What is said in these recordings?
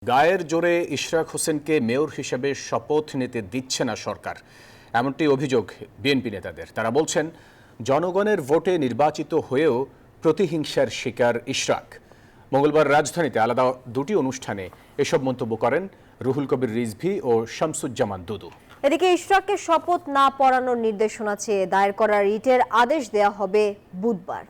গায়ের জোরে ইশরাক হোসেনকে মেয়র হিসেবে শপথ নিতে দিচ্ছে না সরকার, এমনটি অভিযোগ বিএনপি নেতাদের। তারা বলছেন, জনগণের ভোটে নির্বাচিত হয়েও প্রতিহিংসার শিকার ইশরাক। মঙ্গলবার রাজধানীতে আলাদা দুটি অনুষ্ঠানে এসব মন্তব্য করেন রুহুল কবির রিজভী ও শামসুজ্জামান দুদু। এদিকে ইশরাককে শপথ না পড়ানোর নির্দেশনা চেয়ে দায়ের করা রিটের আদেশ দেয়া হবে বুধবার।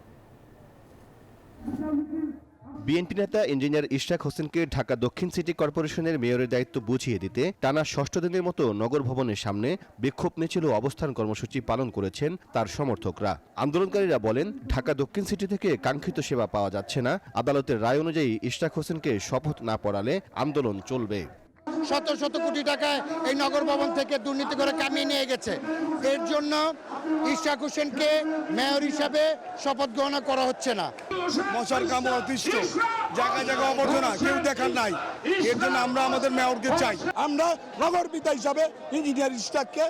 বিএনপি নেতা ইঞ্জিনিয়ার ইশরাক হোসেনকে ঢাকা দক্ষিণ সিটি কর্পোরেশনের মেয়রের দায়িত্ব বুঝিয়ে দিতে টানা ৬ষ্ঠ দিনের মতো নগর ভবনের সামনে বিক্ষোভ মিছিল ও অবস্থান কর্মসূচি পালন করেছেন তার সমর্থকরা। আন্দোলনকারীরা বলেন, ঢাকা দক্ষিণ সিটি থেকে কাঙ্ক্ষিত সেবা পাওয়া যাচ্ছে না। আদালতের রায় অনুযায়ী ইশরাক হোসেনকে শপথ না পড়ালে আন্দোলন চলবে। শত শত কোটি টাকায় এই নগর ভবন থেকে দুর্নীতি করে কামিয়ে নিয়ে গেছে। এর জন্য ইশরাক হোসেনকে মেয়র হিসাবে শপথ গ্রহণ করা হচ্ছে না। মশার কামড় অতিষ্ঠ, জায়গা জায়গা আবর্জনা, কেউ দেখার নাই। এর জন্য আমরা আমাদের মেয়রকে চাই। আমরা নগর পিতা হিসাবে ইঞ্জিনিয়ার ইশরাককে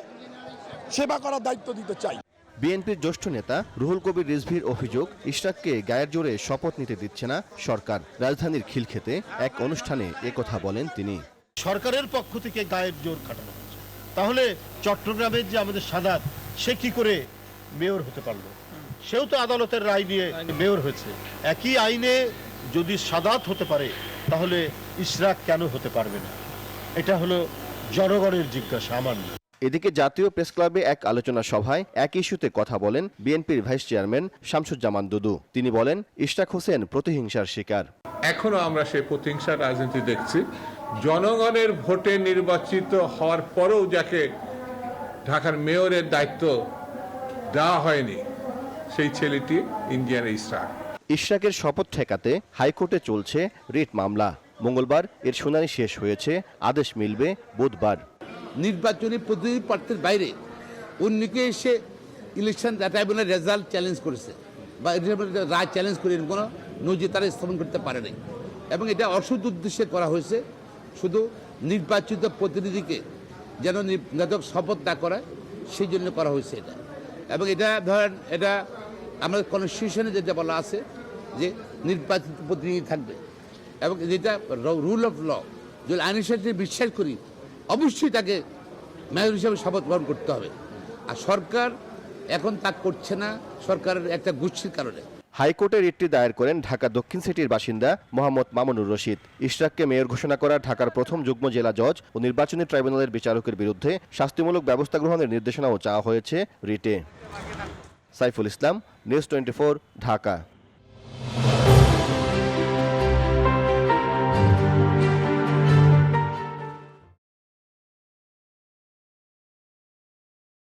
সেবা করার দায়িত্ব দিতে চাই। বিএনপির জ্যেষ্ঠ নেতা রুহুল কবির রিজভীর অভিযোগ, ইশরাককে গায়ের জোরে শপথ নিতে দিচ্ছে না সরকার। রাজধানীর খিলক্ষেতে এক অনুষ্ঠানে একথা বলেন তিনি। সরকারের পক্ষ থেকে গায়ের জোর খাটানো হচ্ছে, তাহলে চট্টগ্রামের যে আমাদের সাদাত, সে কি করে মেয়র হতে পারলো? সেও তো আদালতের রায় নিয়ে মেয়র হয়েছে। একই আইনে যদি সাদাত হতে পারে, তাহলে ইশরাক কেন হতে পারবে না? এটা হলো জনগণের জিজ্ঞাসা, আমার না। এদিকে জাতীয় প্রেস ক্লাবে এক আলোচনা সভায় এক ইস্যুতে কথা বলেন বিএনপির ভাইস চেয়ারম্যান শামসুজ্জামান দুদু। তিনি বলেন, ইশরাক হোসেন প্রতিহিংসার শিকার। এখনো আমরা সেই প্রতিহিংসার রাজনীতি দেখছি। জনগণের ভোটে নির্বাচিত হওয়ার পরেও যাকে ঢাকার মেয়রের দায়িত্ব দেওয়া হয়নি, সেই ছেলেটি ইঞ্জিনিয়ার ইশরাক। ইশরাকের শপথ ঠেকাতে হাইকোর্টে চলছে রিট মামলা। মঙ্গলবার এর শুনানি শেষ হয়েছে, আদেশ মিলবে বুধবার। নির্বাচনী প্রতিনিধি প্রার্থীর বাইরে অন্যকে এসে ইলেকশন ট্রাইব্যুনাল রেজাল্ট চ্যালেঞ্জ করেছে বা রায় চ্যালেঞ্জ করে কোনো নজির তারা স্থাপন করতে পারে নাই, এবং এটা অসৎ উদ্দেশ্যে করা হয়েছে। শুধু নির্বাচিত প্রতিনিধিকে যেন নির্বাচক শপথ না করায়, সেই জন্য করা হয়েছে এটা। এবং এটা ধরেন, এটা আমাদের কনস্টিটিউশনে যেটা বলা আছে যে নির্বাচিত প্রতিনিধি থাকবে, এবং যেটা রুল অফ ল, যদি আইনের সাথে বিশ্বাস করি, অবশ্যই তাকে মেয়র হিসাবে শপথ গ্রহণ করতে হবে। আর সরকার এখন তা করছে না, সরকারের একটা গুচ্ছির কারণে। হাইকোর্টে রিটটি দায়ের করেন ঢাকা দক্ষিণ সিটির বাসিন্দা মোহাম্মদ মামুনুর রশিদ। ইশরাককে মেয়র ঘোষণা করা ঢাকার প্রথম যুগ্ম জেলা জজ ও নির্বাচনী ট্রাইব্যুনালের বিচারকের বিরুদ্ধে শাস্তিমূলক ব্যবস্থা গ্রহণের নির্দেশনাও চাওয়া হয়েছে রিটে। সাইফুল ইসলাম, নিউজ 24, ঢাকা।